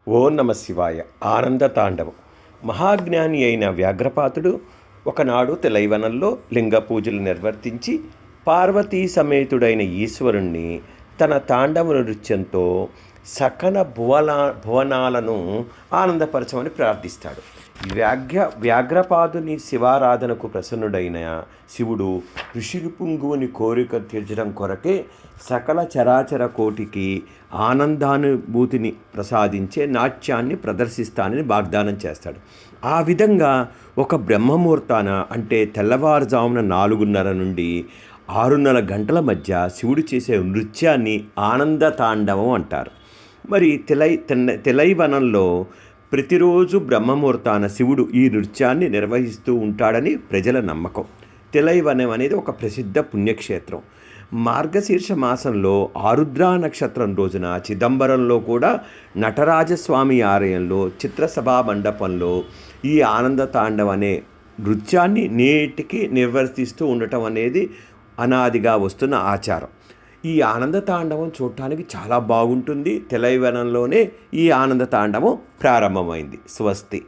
ఓం నమ శివాయ. ఆనంద తాండవం. మహాజ్ఞాని అయిన వ్యాఘ్రపాతుడు ఒకనాడు తెలైవనంలో లింగ పూజలు నిర్వర్తించి పార్వతీ సమేతుడైన ఈశ్వరుణ్ణి తన తాండవ నృత్యంతో సకల భువనాలను ఆనందపరచమని ప్రార్థిస్తాడు. వ్యాఘ్రపాదుని శివారాధనకు ప్రసన్నుడైన శివుడు ఋషిపుంగువుని కోరిక తీర్చడం కొరకే సకల చరాచర కోటికి ఆనందానుభూతిని ప్రసాదించే నాట్యాన్ని ప్రదర్శిస్తానని వాగ్దానం చేస్తాడు. ఆ విధంగా ఒక బ్రహ్మముహూర్తాన, అంటే తెల్లవారుజామున 4:30 నుండి 6:30 గంటల మధ్య శివుడు చేసే నృత్యాన్ని ఆనంద తాండవం అంటారు. మరి తెలైవనంలో ప్రతిరోజు బ్రహ్మముహూర్తాన శివుడు ఈ నృత్యాన్ని నిర్వహిస్తూ ఉంటాడని ప్రజల నమ్మకం. తెలైవనం అనేది ఒక ప్రసిద్ధ పుణ్యక్షేత్రం. మార్గశీర్ష మాసంలో ఆరుద్ర నక్షత్రం రోజున చిదంబరంలో కూడా నటరాజస్వామి ఆలయంలో చిత్రసభా మండపంలో ఈ ఆనంద తాండవం అనే నృత్యాన్ని నేటికి నిర్వర్తిస్తూ ఉండటం అనేది అనాదిగా వస్తున్న ఆచారం. ఈ ఆనంద తాండవం చూడటానికి చాలా బాగుంటుంది. తెలైవనంలోనే ఈ ఆనంద తాండవం ప్రారంభమైంది. స్వస్తి.